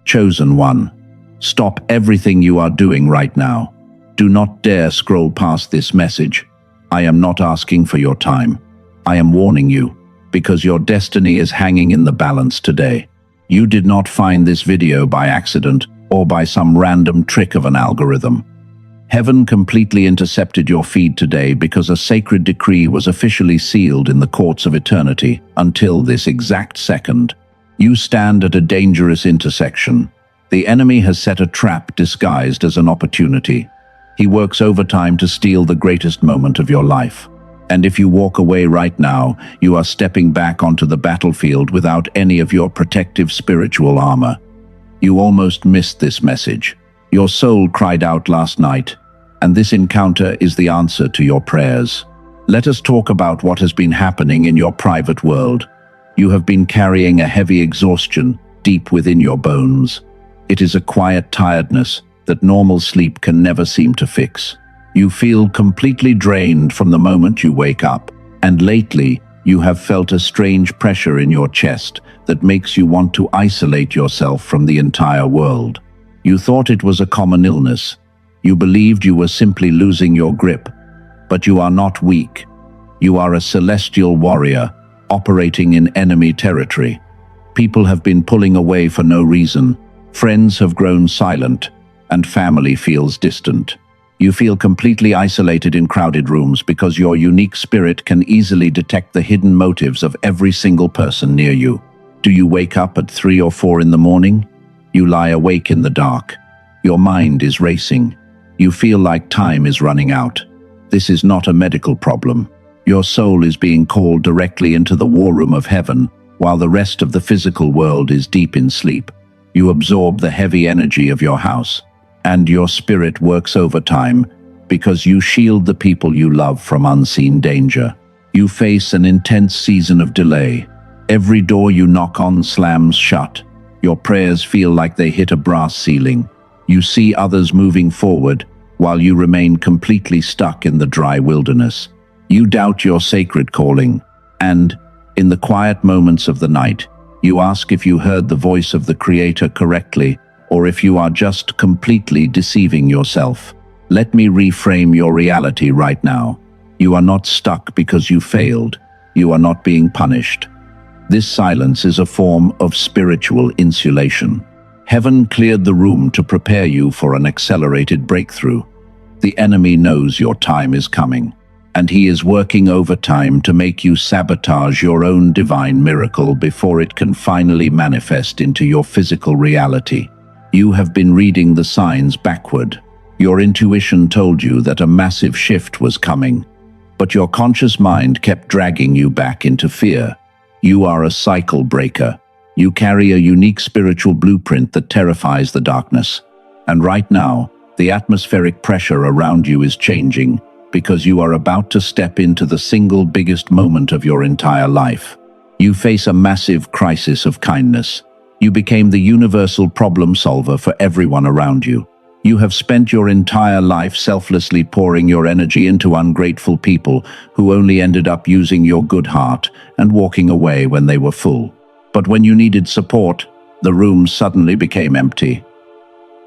Chosen one, stop everything you are doing right now. Do not dare scroll past this message. I am not asking for your time. I am warning you, because your destiny is hanging in the balance today. You did not find this video by accident or by some random trick of an algorithm. Heaven completely intercepted your feed today because a sacred decree was officially sealed in the courts of eternity until this exact second. You stand at a dangerous intersection. The enemy has set a trap disguised as an opportunity. He works overtime to steal the greatest moment of your life. And if you walk away right now, you are stepping back onto the battlefield without any of your protective spiritual armor. You almost missed this message. Your soul cried out last night, and this encounter is the answer to your prayers. Let us talk about what has been happening in your private world. You have been carrying a heavy exhaustion deep within your bones. It is a quiet tiredness that normal sleep can never seem to fix. You feel completely drained from the moment you wake up, and lately you have felt a strange pressure in your chest that makes you want to isolate yourself from the entire world. You thought it was a common illness. You believed you were simply losing your grip, but you are not weak. You are a celestial warrior operating in enemy territory. People have been pulling away for no reason. Friends have grown silent, and family feels distant. You feel completely isolated in crowded rooms because your unique spirit can easily detect the hidden motives of every single person near you. Do you wake up at 3 or 4 in the morning? You lie awake in the dark. Your mind is racing. You feel like time is running out. This is not a medical problem. Your soul is being called directly into the war room of heaven, while the rest of the physical world is deep in sleep. You absorb the heavy energy of your house, and your spirit works overtime because you shield the people you love from unseen danger. You face an intense season of delay. Every door you knock on slams shut. Your prayers feel like they hit a brass ceiling. You see others moving forward while you remain completely stuck in the dry wilderness. You doubt your sacred calling, and, in the quiet moments of the night, you ask if you heard the voice of the Creator correctly, or if you are just completely deceiving yourself. Let me reframe your reality right now. You are not stuck because you failed. You are not being punished. This silence is a form of spiritual insulation. Heaven cleared the room to prepare you for an accelerated breakthrough. The enemy knows your time is coming, and he is working overtime to make you sabotage your own divine miracle before it can finally manifest into your physical reality. You have been reading the signs backward. Your intuition told you that a massive shift was coming, but your conscious mind kept dragging you back into fear. You are a cycle breaker. You carry a unique spiritual blueprint that terrifies the darkness. And right now, the atmospheric pressure around you is changing because you are about to step into the single biggest moment of your entire life. You face a massive crisis of kindness. You became the universal problem solver for everyone around you. You have spent your entire life selflessly pouring your energy into ungrateful people who only ended up using your good heart and walking away when they were full. But when you needed support, the room suddenly became empty.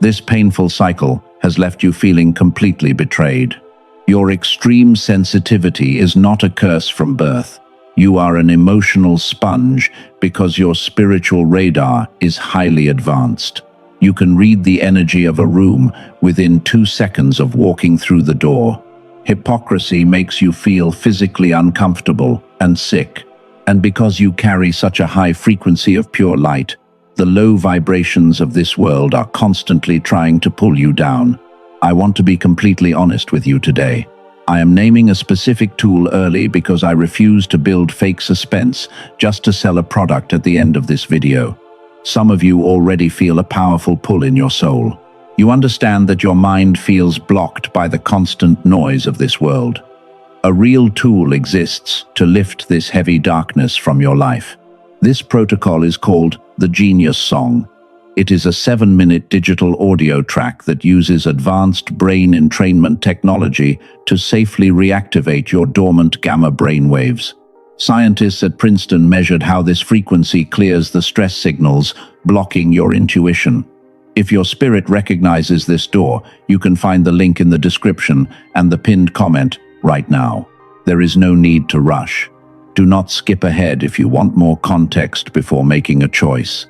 This painful cycle has left you feeling completely betrayed. Your extreme sensitivity is not a curse from birth. You are an emotional sponge because your spiritual radar is highly advanced. You can read the energy of a room within 2 seconds of walking through the door. Hypocrisy makes you feel physically uncomfortable and sick. And because you carry such a high frequency of pure light, the low vibrations of this world are constantly trying to pull you down. I want to be completely honest with you today. I am naming a specific tool early because I refuse to build fake suspense just to sell a product at the end of this video. Some of you already feel a powerful pull in your soul. You understand that your mind feels blocked by the constant noise of this world. A real tool exists to lift this heavy darkness from your life. This protocol is called the Genius Song. It is a 7-minute digital audio track that uses advanced brain entrainment technology to safely reactivate your dormant gamma brainwaves. Scientists at Princeton measured how this frequency clears the stress signals, blocking your intuition. If your spirit recognizes this door, you can find the link in the description and the pinned comment right now. There is no need to rush. Do not skip ahead if you want more context before making a choice.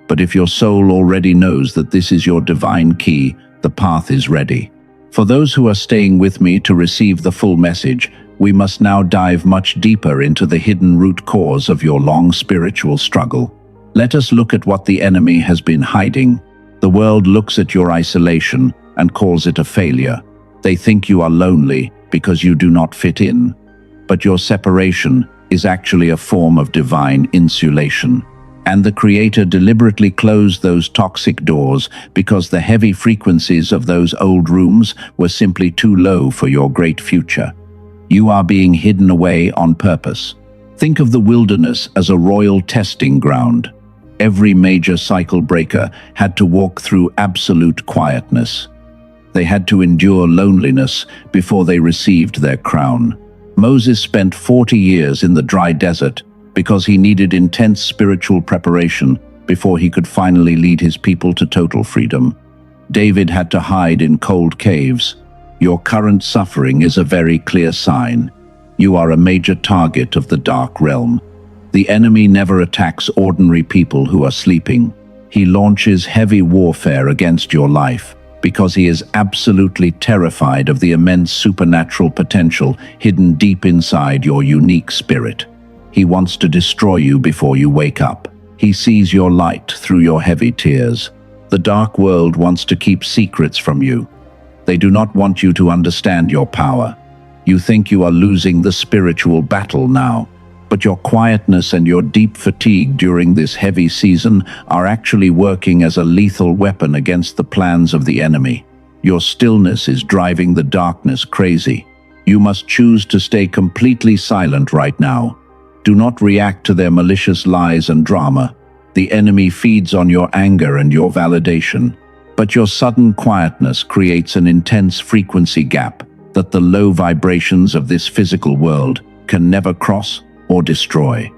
But if your soul already knows that this is your divine key, the path is ready. For those who are staying with me to receive the full message, we must now dive much deeper into the hidden root cause of your long spiritual struggle. Let us look at what the enemy has been hiding. The world looks at your isolation and calls it a failure. They think you are lonely because you do not fit in. But your separation is actually a form of divine insulation. And the Creator deliberately closed those toxic doors because the heavy frequencies of those old rooms were simply too low for your great future. You are being hidden away on purpose. Think of the wilderness as a royal testing ground. Every major cycle breaker had to walk through absolute quietness. They had to endure loneliness before they received their crown. Moses spent 40 years in the dry desert because he needed intense spiritual preparation before he could finally lead his people to total freedom. David had to hide in cold caves. Your current suffering is a very clear sign. You are a major target of the dark realm. The enemy never attacks ordinary people who are sleeping. He launches heavy warfare against your life because he is absolutely terrified of the immense supernatural potential hidden deep inside your unique spirit. He wants to destroy you before you wake up. He sees your light through your heavy tears. The dark world wants to keep secrets from you. They do not want you to understand your power. You think you are losing the spiritual battle now, but your quietness and your deep fatigue during this heavy season are actually working as a lethal weapon against the plans of the enemy. Your stillness is driving the darkness crazy. You must choose to stay completely silent right now. Do not react to their malicious lies and drama. The enemy feeds on your anger and your validation. But your sudden quietness creates an intense frequency gap that the low vibrations of this physical world can never cross or destroy.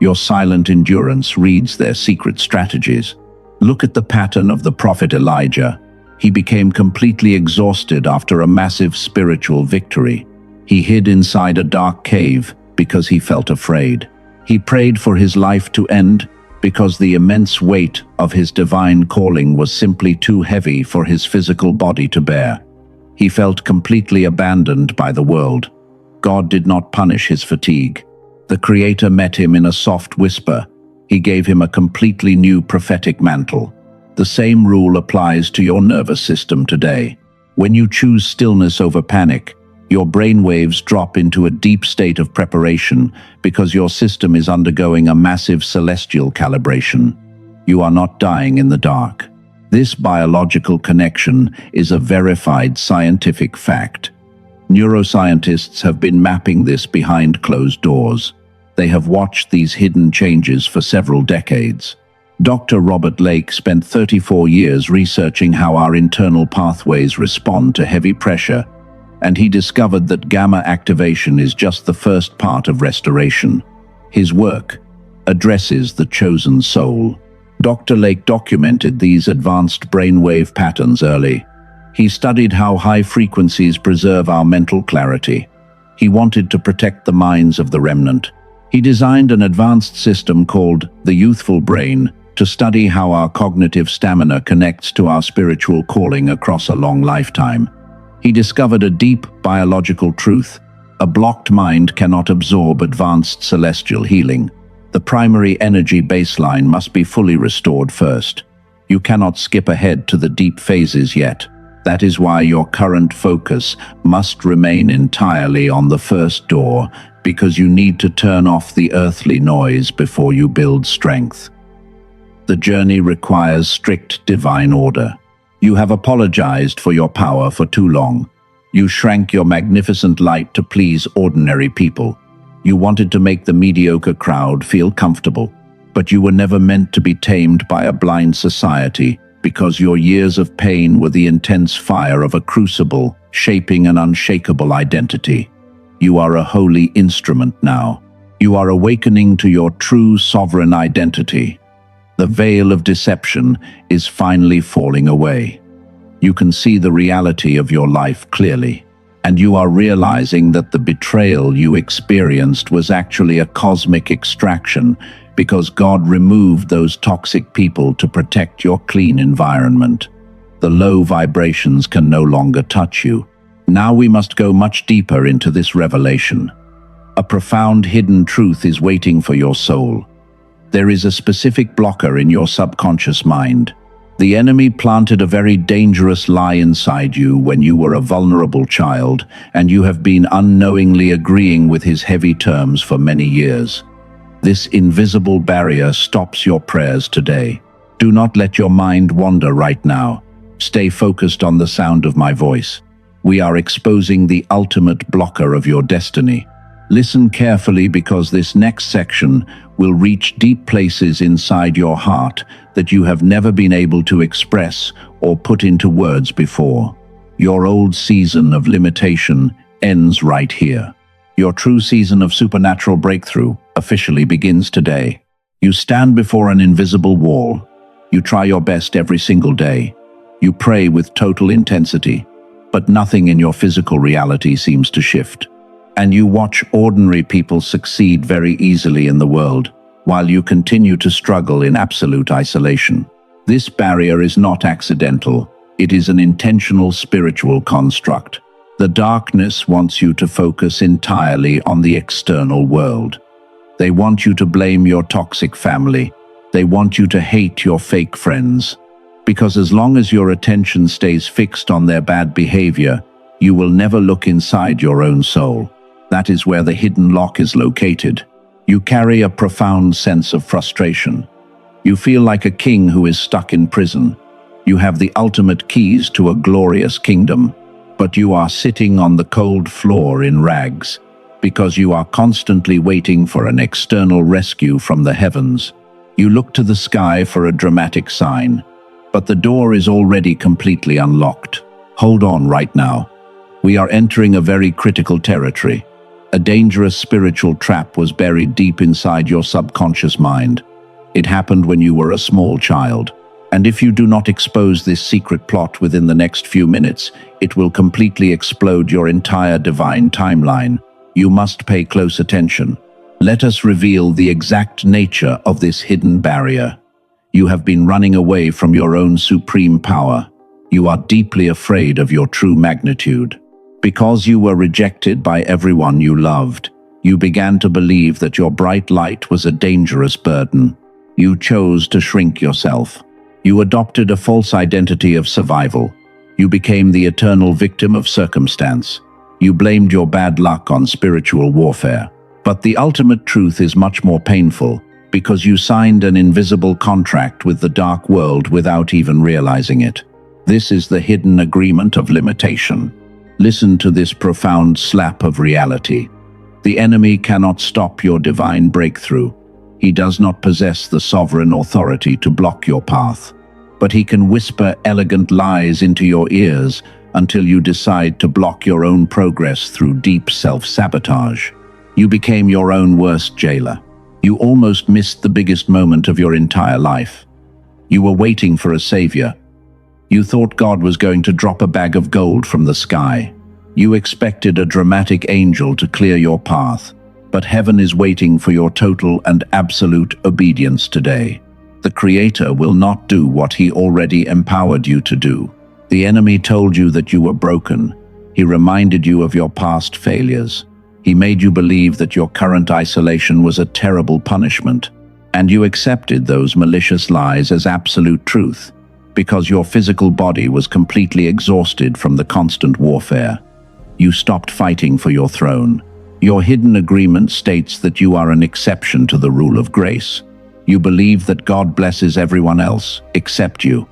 Your silent endurance reads their secret strategies. Look at the pattern of the prophet Elijah. He became completely exhausted after a massive spiritual victory. He hid inside a dark cave because he felt afraid. He prayed for his life to end because the immense weight of his divine calling was simply too heavy for his physical body to bear. He felt completely abandoned by the world. God did not punish his fatigue. The Creator met him in a soft whisper. He gave him a completely new prophetic mantle. The same rule applies to your nervous system today. When you choose stillness over panic, your brainwaves drop into a deep state of preparation because your system is undergoing a massive celestial calibration. You are not dying in the dark. This biological connection is a verified scientific fact. Neuroscientists have been mapping this behind closed doors. They have watched these hidden changes for several decades. Dr. Robert Lake spent 34 years researching how our internal pathways respond to heavy pressure, and he discovered that gamma activation is just the first part of restoration. His work addresses the chosen soul. Dr. Lake documented these advanced brainwave patterns early. He studied how high frequencies preserve our mental clarity. He wanted to protect the minds of the remnant. He designed an advanced system called the youthful brain to study how our cognitive stamina connects to our spiritual calling across a long lifetime. He discovered a deep biological truth. A blocked mind cannot absorb advanced celestial healing. The primary energy baseline must be fully restored first. You cannot skip ahead to the deep phases yet. That is why your current focus must remain entirely on the first door, because you need to turn off the earthly noise before you build strength. The journey requires strict divine order. You have apologized for your power for too long. You shrank your magnificent light to please ordinary people. You wanted to make the mediocre crowd feel comfortable, but you were never meant to be tamed by a blind society because your years of pain were the intense fire of a crucible, shaping an unshakable identity. You are a holy instrument now. You are awakening to your true sovereign identity. The veil of deception is finally falling away. You can see the reality of your life clearly, and you are realizing that the betrayal you experienced was actually a cosmic extraction because God removed those toxic people to protect your clean environment. The low vibrations can no longer touch you. Now we must go much deeper into this revelation. A profound hidden truth is waiting for your soul. There is a specific blocker in your subconscious mind. The enemy planted a very dangerous lie inside you when you were a vulnerable child, and you have been unknowingly agreeing with his heavy terms for many years. This invisible barrier stops your prayers today. Do not let your mind wander right now. Stay focused on the sound of my voice. We are exposing the ultimate blocker of your destiny. Listen carefully because this next section will reach deep places inside your heart that you have never been able to express or put into words before. Your old season of limitation ends right here. Your true season of supernatural breakthrough officially begins today. You stand before an invisible wall. You try your best every single day. You pray with total intensity, but nothing in your physical reality seems to shift. And you watch ordinary people succeed very easily in the world, while you continue to struggle in absolute isolation. This barrier is not accidental. It is an intentional spiritual construct. The darkness wants you to focus entirely on the external world. They want you to blame your toxic family. They want you to hate your fake friends. Because as long as your attention stays fixed on their bad behavior, you will never look inside your own soul. That is where the hidden lock is located. You carry a profound sense of frustration. You feel like a king who is stuck in prison. You have the ultimate keys to a glorious kingdom, but you are sitting on the cold floor in rags because you are constantly waiting for an external rescue from the heavens. You look to the sky for a dramatic sign, but the door is already completely unlocked. Hold on right now. We are entering a very critical territory. A dangerous spiritual trap was buried deep inside your subconscious mind. It happened when you were a small child. And if you do not expose this secret plot within the next few minutes, it will completely explode your entire divine timeline. You must pay close attention. Let us reveal the exact nature of this hidden barrier. You have been running away from your own supreme power. You are deeply afraid of your true magnitude. Because you were rejected by everyone you loved, you began to believe that your bright light was a dangerous burden. You chose to shrink yourself. You adopted a false identity of survival. You became the eternal victim of circumstance. You blamed your bad luck on spiritual warfare. But the ultimate truth is much more painful, because you signed an invisible contract with the dark world without even realizing it. This is the hidden agreement of limitation. Listen to this profound slap of reality. The enemy cannot stop your divine breakthrough. He does not possess the sovereign authority to block your path, but he can whisper elegant lies into your ears until you decide to block your own progress through deep self-sabotage. You became your own worst jailer. You almost missed the biggest moment of your entire life. You were waiting for a savior. You thought God was going to drop a bag of gold from the sky. You expected a dramatic angel to clear your path, but heaven is waiting for your total and absolute obedience today. The Creator will not do what He already empowered you to do. The enemy told you that you were broken. He reminded you of your past failures. He made you believe that your current isolation was a terrible punishment, and you accepted those malicious lies as absolute truth, because your physical body was completely exhausted from the constant warfare. You stopped fighting for your throne. Your hidden agreement states that you are an exception to the rule of grace. You believe that God blesses everyone else except you.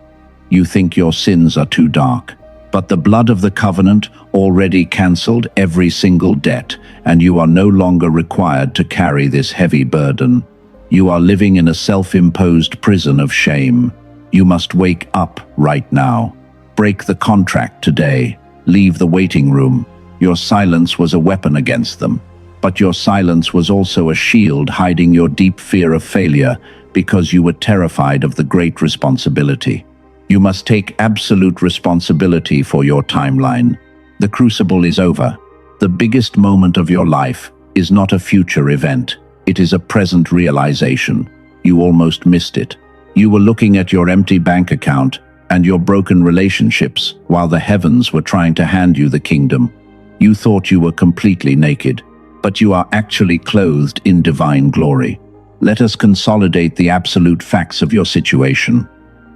You think your sins are too dark. But the blood of the covenant already cancelled every single debt, and you are no longer required to carry this heavy burden. You are living in a self-imposed prison of shame. You must wake up right now. Break the contract today. Leave the waiting room. Your silence was a weapon against them. But your silence was also a shield hiding your deep fear of failure because you were terrified of the great responsibility. You must take absolute responsibility for your timeline. The crucible is over. The biggest moment of your life is not a future event. It is a present realization. You almost missed it. You were looking at your empty bank account and your broken relationships while the heavens were trying to hand you the kingdom. You thought you were completely naked, but you are actually clothed in divine glory. Let us consolidate the absolute facts of your situation.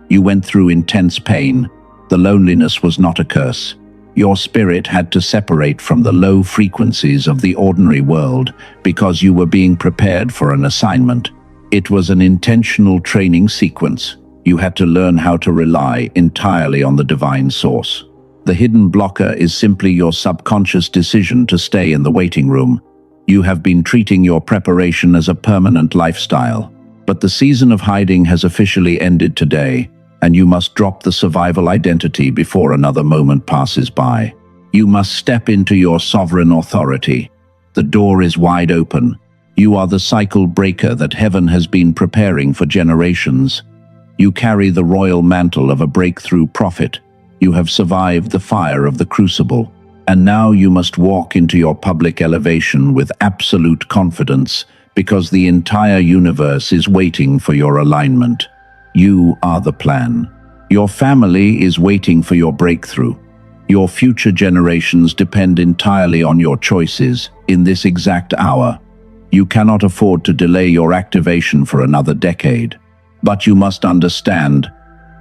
You went through intense pain. The loneliness was not a curse. Your spirit had to separate from the low frequencies of the ordinary world because you were being prepared for an assignment. It was an intentional training sequence. You had to learn how to rely entirely on the divine source. The hidden blocker is simply your subconscious decision to stay in the waiting room. You have been treating your preparation as a permanent lifestyle. But the season of hiding has officially ended today, and you must drop the survival identity before another moment passes by. You must step into your sovereign authority. The door is wide open. You are the cycle breaker that heaven has been preparing for generations. You carry the royal mantle of a breakthrough prophet. You have survived the fire of the crucible. And now you must walk into your public elevation with absolute confidence, because the entire universe is waiting for your alignment. You are the plan. Your family is waiting for your breakthrough. Your future generations depend entirely on your choices in this exact hour. You cannot afford to delay your activation for another decade. But you must understand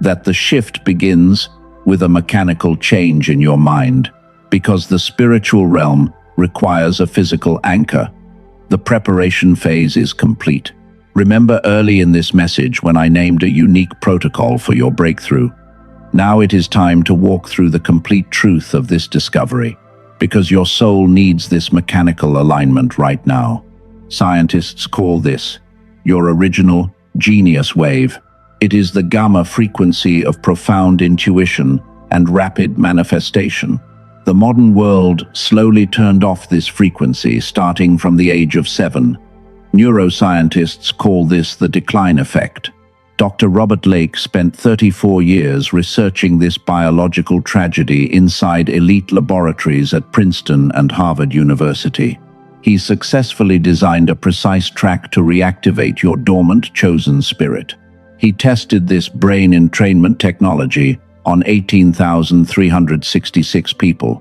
that the shift begins with a mechanical change in your mind, because the spiritual realm requires a physical anchor. The preparation phase is complete. Remember early in this message when I named a unique protocol for your breakthrough. Now it is time to walk through the complete truth of this discovery, because your soul needs this mechanical alignment right now. Scientists call this your original genius wave. It is the gamma frequency of profound intuition and rapid manifestation. The modern world slowly turned off this frequency starting from the age of 7. Neuroscientists call this the decline effect. Dr. Robert Lake spent 34 years researching this biological tragedy inside elite laboratories at Princeton and Harvard University. He successfully designed a precise track to reactivate your dormant chosen spirit. He tested this brain entrainment technology on 18,366 people.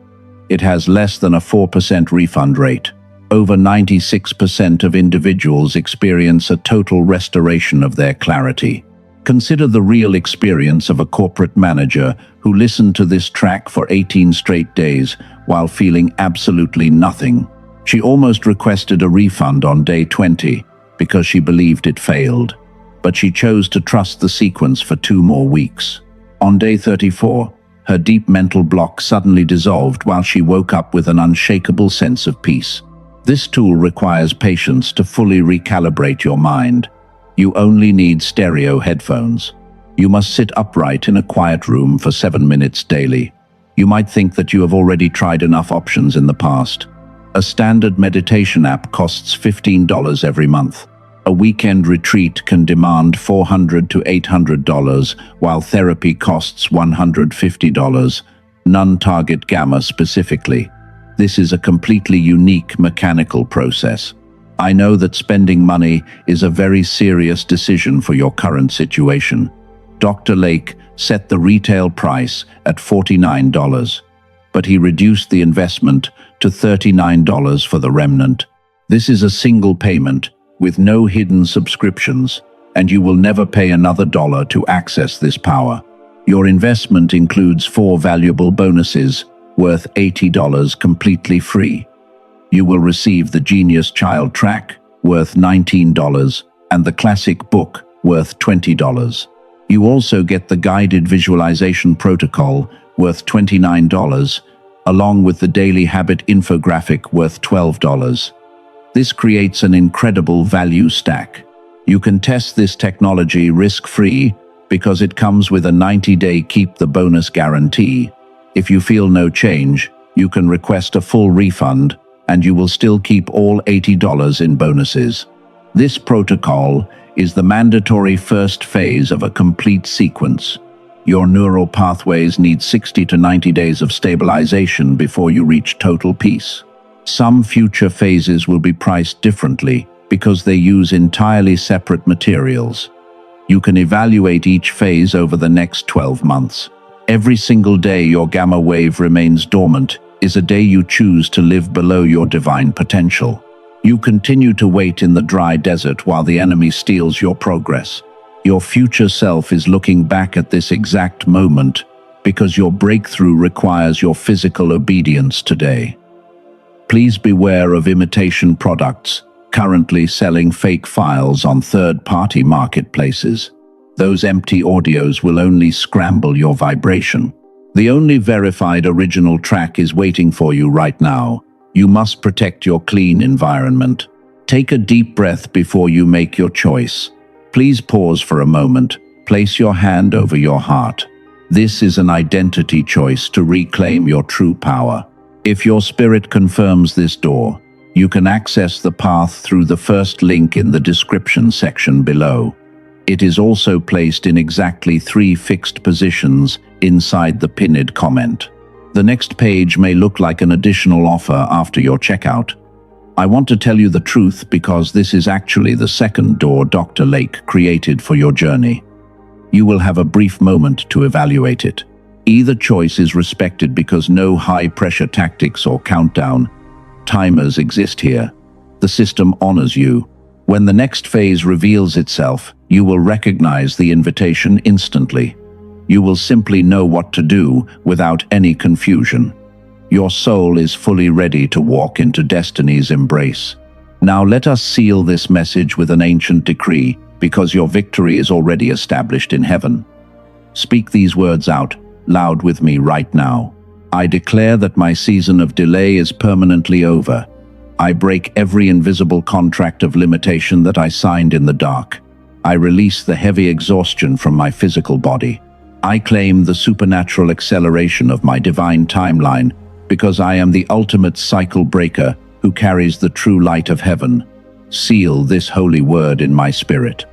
It has less than a 4% refund rate. Over 96% of individuals experience a total restoration of their clarity. Consider the real experience of a corporate manager who listened to this track for 18 straight days while feeling absolutely nothing. She almost requested a refund on day 20 because she believed it failed, but she chose to trust the sequence for 2 more weeks. On day 34, her deep mental block suddenly dissolved while she woke up with an unshakable sense of peace. This tool requires patience to fully recalibrate your mind. You only need stereo headphones. You must sit upright in a quiet room for 7 minutes daily. You might think that you have already tried enough options in the past. A standard meditation app costs $15 every month. A weekend retreat can demand $400 to $800, while therapy costs $150. None target gamma specifically. This is a completely unique mechanical process. I know that spending money is a very serious decision for your current situation. Dr. Lake set the retail price at $49, but he reduced the investment to $39 for the remnant. This is a single payment with no hidden subscriptions, and you will never pay another dollar to access this power. Your investment includes 4 valuable bonuses worth $80 completely free. You will receive the Genius Child Track worth $19 and the Classic Book worth $20. You also get the Guided Visualization Protocol worth $29, along with the Daily Habit Infographic worth $12. This creates an incredible value stack. You can test this technology risk-free because it comes with a 90-day keep the bonus guarantee. If you feel no change, you can request a full refund and you will still keep all $80 in bonuses. This protocol is the mandatory first phase of a complete sequence. Your neural pathways need 60 to 90 days of stabilization before you reach total peace. Some future phases will be priced differently because they use entirely separate materials. You can evaluate each phase over the next 12 months. Every single day your gamma wave remains dormant is a day you choose to live below your divine potential. You continue to wait in the dry desert while the enemy steals your progress. Your future self is looking back at this exact moment because your breakthrough requires your physical obedience today. Please beware of imitation products currently selling fake files on third-party marketplaces. Those empty audios will only scramble your vibration. The only verified original track is waiting for you right now. You must protect your clean environment. Take a deep breath before you make your choice. Please pause for a moment. Place your hand over your heart. This is an identity choice to reclaim your true power. If your spirit confirms this door, you can access the path through the first link in the description section below. It is also placed in exactly 3 fixed positions inside the pinned comment. The next page may look like an additional offer after your checkout. I want to tell you the truth because this is actually the second door Dr. Lake created for your journey. You will have a brief moment to evaluate it. Either choice is respected because no high-pressure tactics or countdown timers exist here. The system honors you. When the next phase reveals itself, you will recognize the invitation instantly. You will simply know what to do without any confusion. Your soul is fully ready to walk into destiny's embrace. Now let us seal this message with an ancient decree, because your victory is already established in heaven. Speak these words out loud with me right now. I declare that my season of delay is permanently over. I break every invisible contract of limitation that I signed in the dark. I release the heavy exhaustion from my physical body. I claim the supernatural acceleration of my divine timeline because I am the ultimate cycle breaker who carries the true light of heaven. Seal this holy word in my spirit.